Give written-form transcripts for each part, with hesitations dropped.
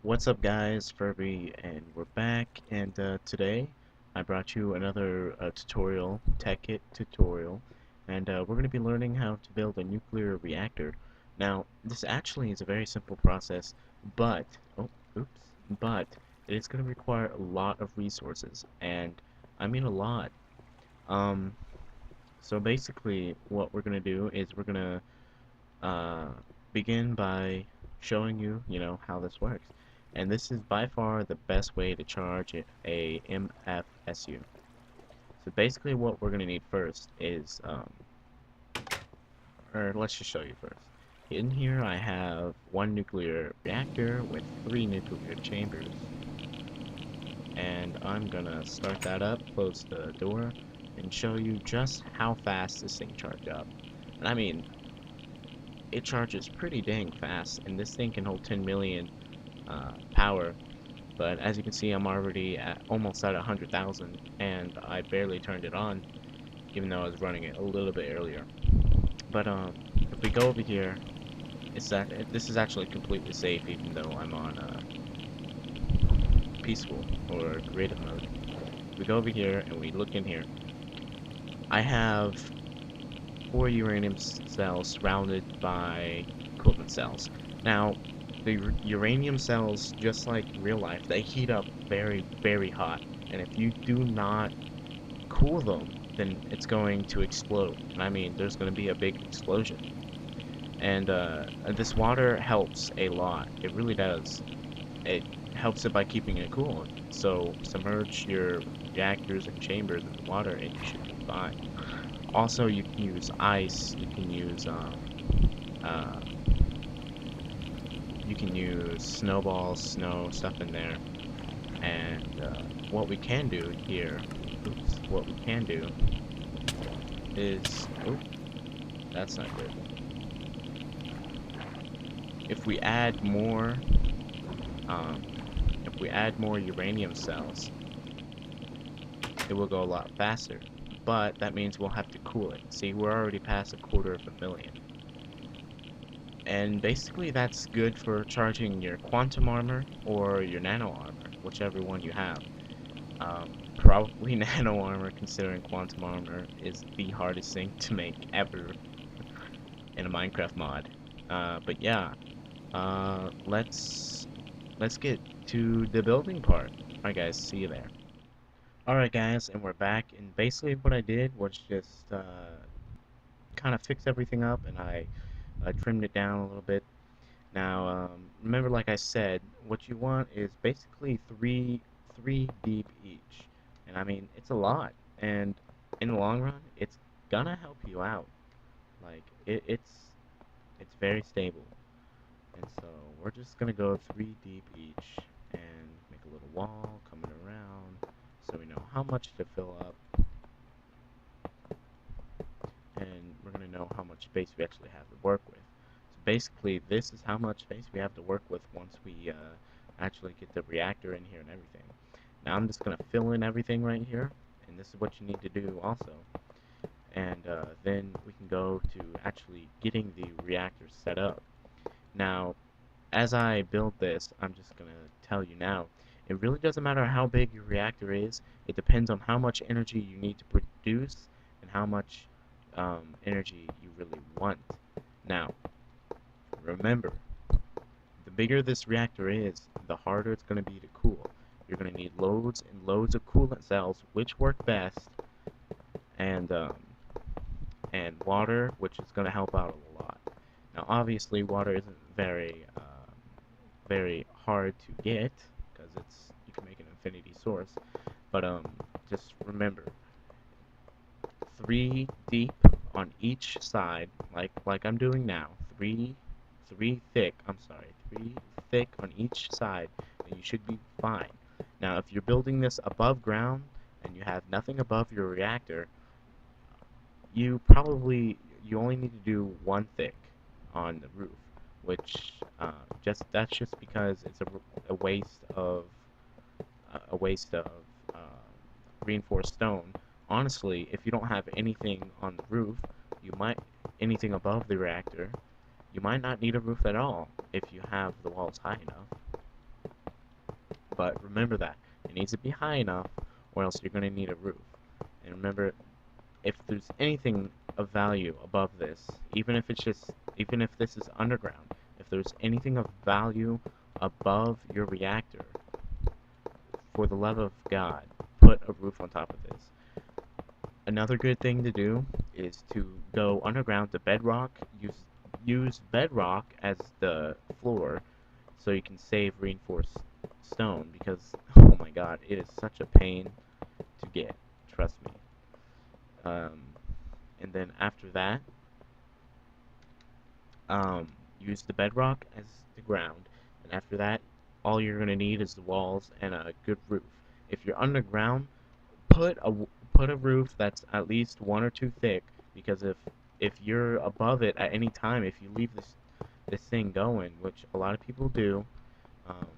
What's up guys, Furby, and we're back, and today I brought you another tutorial, Tekkit tutorial, and we're going to be learning how to build a nuclear reactor. Now, this actually is a very simple process, but, oh, oops, but it is going to require a lot of resources, and I mean a lot. Um, so basically what we're going to do is we're going to uh, begin by showing you, how this works. And this is by far the best way to charge a MFSU. So basically what we're going to need first is, or let's just show you first. In here I have one nuclear reactor with 3 nuclear chambers. And I'm going to start that up, close the door, and show you just how fast this thing charges up. And I mean, it charges pretty dang fast, and this thing can hold 10 million power, but as you can see I'm already at almost at 100,000 and I barely turned it on even though I was running it a little bit earlier. But if we go over here, this is actually completely safe even though I'm on peaceful or creative mode. If we go over here and we look in here, I have 4 uranium cells surrounded by coolant cells. Now, the uranium cells, just like real life, they heat up very, very hot. And if you do not cool them, then it's going to explode. And I mean, there's going to be a big explosion. And this water helps a lot. It really does. It helps it by keeping it cool. So submerge your reactors and chambers in the water and you should be fine. Also, you can use ice, uh, you can use snowballs, snow, stuff in there. And what we can do here, what we can do is, that's not good. If we add more, um, if we add more uranium cells, it will go a lot faster. But that means we'll have to cool it. See, we're already past 250,000. And basically that's good for charging your quantum armor or your nano armor, whichever one you have. Probably nano armor, considering quantum armor is the hardest thing to make ever in a Minecraft mod. But yeah, let's get to the building part. Alright guys, see you there. Alright guys, and we're back, and basically what I did was just kind of fix everything up, and I trimmed it down a little bit. Now, remember, like I said, what you want is basically three deep each, and I mean it's a lot, and in the long run, it's gonna help you out. Like it's very stable, and so we're just gonna go 3 deep each, and make a little wall coming around, so we know how much to fill up, and we're gonna know how much space we actually have to work with. Basically, this is how much space we have to work with once we actually get the reactor in here and everything. Now I'm just going to fill in everything right here, and this is what you need to do also. And then we can go to actually getting the reactor set up. Now, as I build this, I'm just going to tell you now, it really doesn't matter how big your reactor is, it depends on how much energy you need to produce and how much energy you really want. Now, remember, the bigger this reactor is, the harder it's going to be to cool. You're going to need loads and loads of coolant cells, which work best, and water, which is going to help out a lot. Now, obviously, water isn't very hard to get because you can make an infinity source. But just remember, 3 deep on each side, like I'm doing now. Three thick, I'm sorry, 3 thick on each side, and you should be fine. Now, if you're building this above ground and you have nothing above your reactor, you only need to do 1 thick on the roof, which that's just because it's a waste of uh, reinforced stone. Honestly, if you don't have anything on the roof, anything above the reactor, you might not need a roof at all if you have the walls high enough. But remember that it needs to be high enough, or else you're going to need a roof. And remember, if there's anything of value above this, even if this is underground, if there's anything of value above your reactor, for the love of God, put a roof on top of this. Another good thing to do is to go underground to bedrock, use bedrock as the floor so you can save reinforced stone, because oh my god, it is such a pain to get, trust me. And then after that, use the bedrock as the ground, and after that, all you're going to need is the walls and a good roof. If you're underground, put a roof that's at least 1 or 2 thick, because if you're above it at any time, if you leave this thing going, which a lot of people do, um,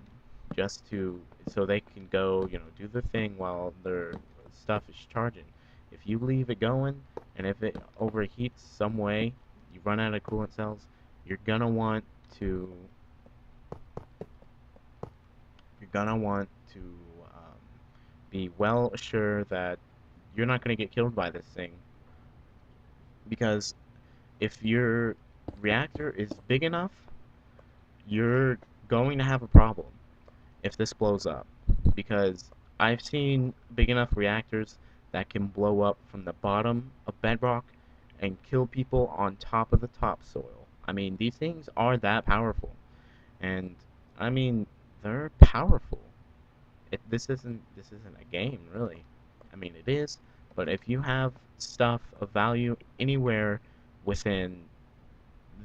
just to so they can go, do the thing while their stuff is charging. If you leave it going, and if it overheats some way, you run out of coolant cells, you're gonna want to be well assured that you're not going to get killed by this thing, because if your reactor is big enough, you're going to have a problem if this blows up, because I've seen big enough reactors that can blow up from the bottom of bedrock and kill people on top of the topsoil. I mean, these things are that powerful, and I mean, they're powerful. This isn't a game, really. I mean, it is, but if you have stuff of value anywhere within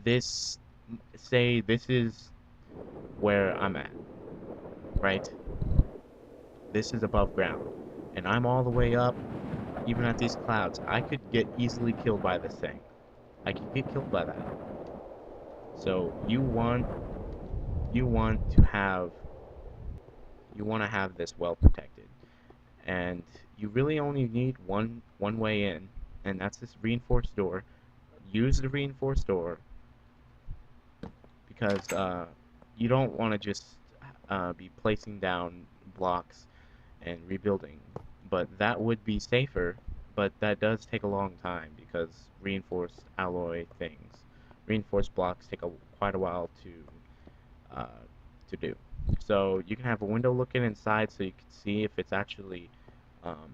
this, say this is where I'm at, right? This is above ground, and I'm all the way up, even at these clouds. I could get easily killed by this thing. I could get killed by that. So you want to have this well protected, and you really only need one way in, and that's this reinforced door. Use the reinforced door, because you don't want to just be placing down blocks and rebuilding, but that would be safer, but that does take a long time, because reinforced blocks take quite a while to do. So you can have a window looking inside so you can see if it's actually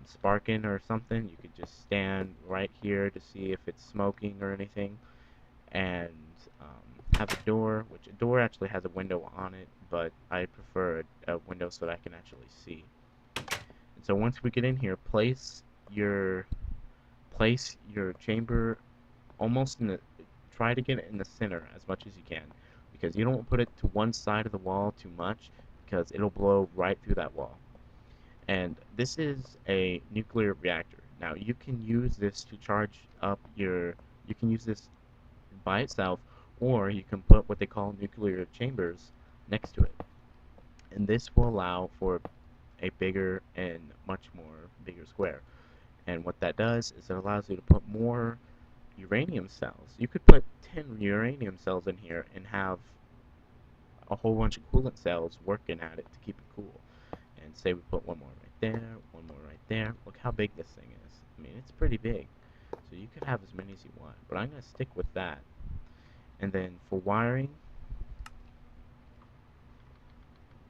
sparking or something. You could just stand right here to see if it's smoking or anything, and have a door, which a door actually has a window on it, but I prefer a window so that I can actually see. And so once we get in here, place your chamber almost try to get it in the center as much as you can, because you don't want to put it to one side of the wall too much, because it'll blow right through that wall. And this is a nuclear reactor. Now you can use this to charge up you can use this by itself, or you can put what they call nuclear chambers next to it. And this will allow for a bigger and much more bigger square. And what that does is it allows you to put more uranium cells. You could put 10 uranium cells in here and have a whole bunch of coolant cells working at it to keep it cool. And say we put one more right there, one more right there. Look how big this thing is. I mean, it's pretty big. So you could have as many as you want, but I'm going to stick with that. And then for wiring,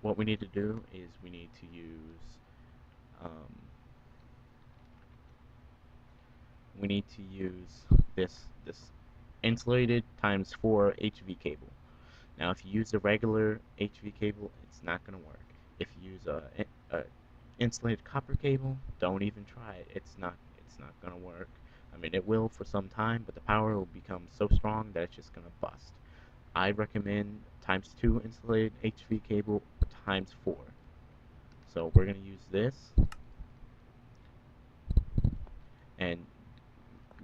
what we need to do is we need to use this insulated ×4 HV cable. Now, if you use a regular HV cable, it's not going to work. If you use a insulated copper cable, don't even try it. It's not going to work. I mean, it will for some time, but the power will become so strong that it's just going to bust. I recommend ×2 insulated HV cable ×4. So we're going to use this and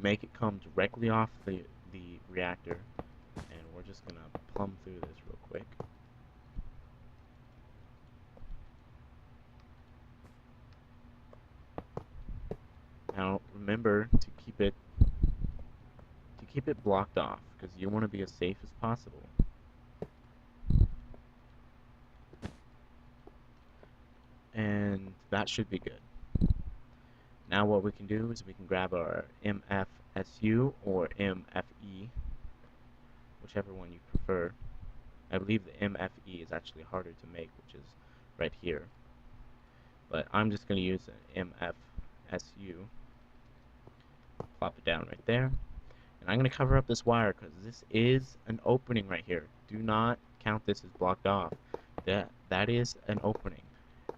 make it come directly off the reactor, and we're just going to plumb through this real quick. Now remember to keep it blocked off, because you want to be as safe as possible. that should be good. Now what we can do is we can grab our MFSU or MFE, whichever one you prefer. I believe the MFE is actually harder to make, which is right here. But I'm just going to use an MFSU. Plop it down right there. And I'm going to cover up this wire because this is an opening right here. Do not count this as blocked off. That is an opening.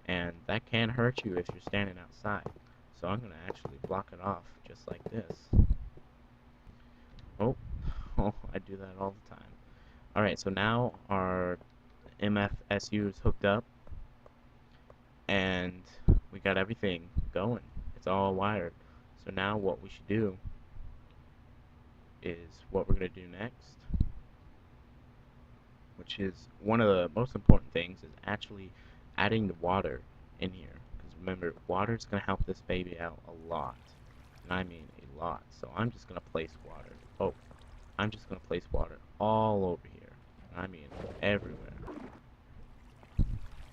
And that can hurt you if you're standing outside. So I'm going to actually block it off just like this. Oh, I do that all the time. Alright, so now our MFSU is hooked up. And we got everything going. It's all wired. So now what we should do is what we're going to do next, which is one of the most important things, is actually adding the water in here. Because remember, water is going to help this baby out a lot. And I mean a lot. So I'm just going to place water. Oh, I'm just going to place water all over here. I mean everywhere.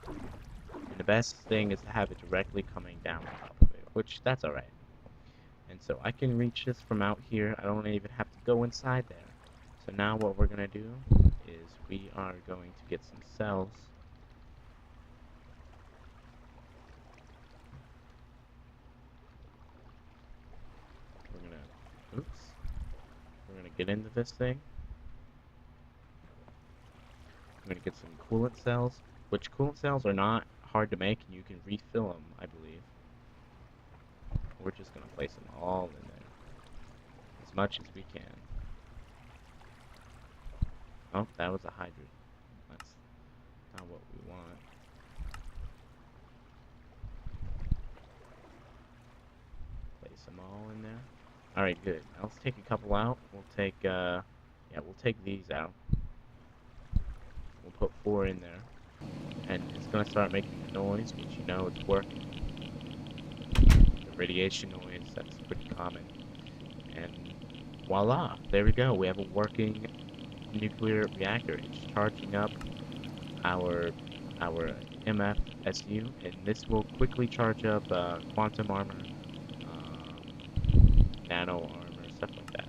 And the best thing is to have it directly coming down on top of it, which that's alright. And so I can reach this from out here. I don't even have to go inside there. So now what we're going to do is we are going to get some cells. We're going to get into this thing. I'm going to get some coolant cells, which coolant cells are not hard to make, and you can refill them, I believe. We're just going to place them all in there, as much as we can. Oh, that was a hydrant. That's not what we want. Place them all in there. Alright, good. Now let's take a couple out. We'll take, we'll take these out. We'll put 4 in there. And it's going to start making a noise, which you know it's working. The radiation noise, that's pretty common. And voila, there we go. We have a working nuclear reactor. It's charging up our MFSU, and this will quickly charge up quantum armor, nano armor, stuff like that.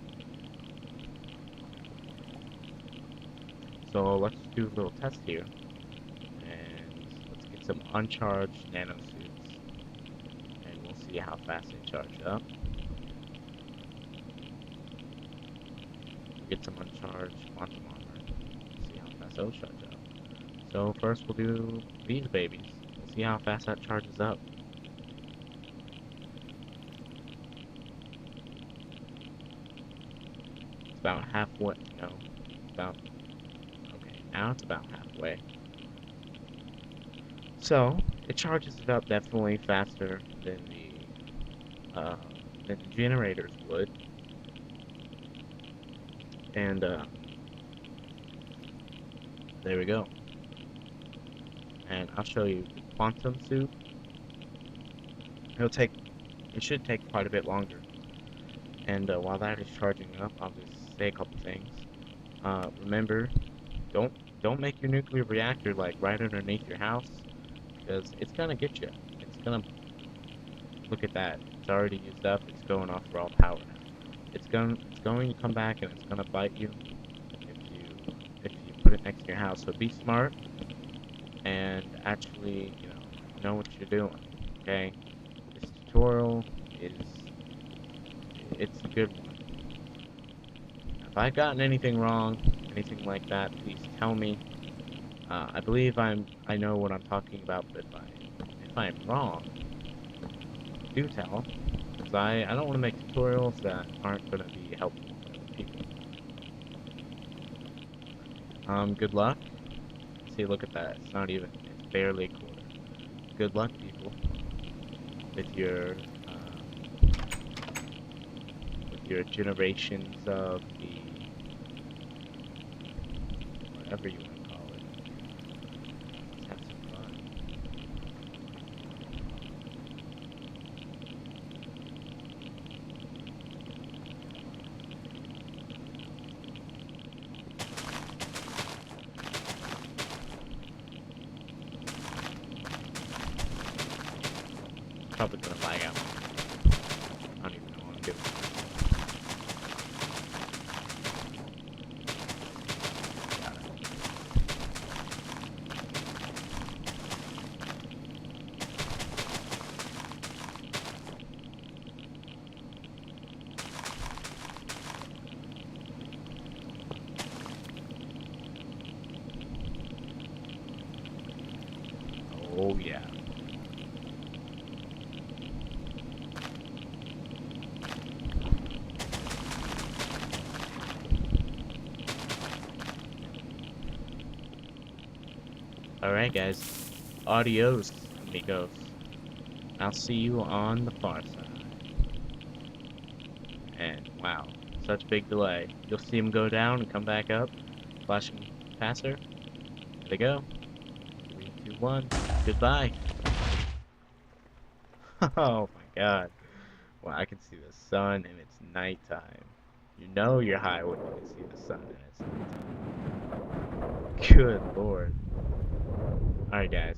So let's do a little test here, and let's get some uncharged nanosuits, and we'll see how fast they charge up. Get some uncharged quantum armor, see how fast those charge up. So first we'll do these babies. We'll see how fast that charges up. It's about halfway, no, about, okay, now it's about halfway. So, it charges it up definitely faster than the generators would. And, there we go. And I'll show you the quantum suit. It should take quite a bit longer. And while that is charging up, I'll just say a couple things. Remember, don't make your nuclear reactor like right underneath your house, because it's gonna get you. It's gonna, look at that. It's already used up. It's going off for all power now. It's going to come back and it's gonna bite you if you put it next to your house. So be smart and actually, know what you're doing. Okay, this tutorial it's a good one. If I've gotten anything wrong, anything like that, please tell me. I believe I know what I'm talking about, but if I'm wrong, do tell. Because I don't want to make tutorials that aren't going to be helpful for other people. Good luck. See, look at that. It's not even, it's barely a quarter. Good luck, people, with your generations of the, whatever you want to call it. Let's have some fun. probably gonna lag out. I don't even know what I'm doing. Got it. Oh yeah. Alright guys, adios amigos. I'll see you on the far side. And wow, such big delay. You'll see him go down and come back up. Flashing passer. There they go. 3, 2, 1. Goodbye. Oh my god. Well, I can see the sun and it's nighttime. You know you're high when you can see the sun and it's nighttime. Good lord. Alright guys.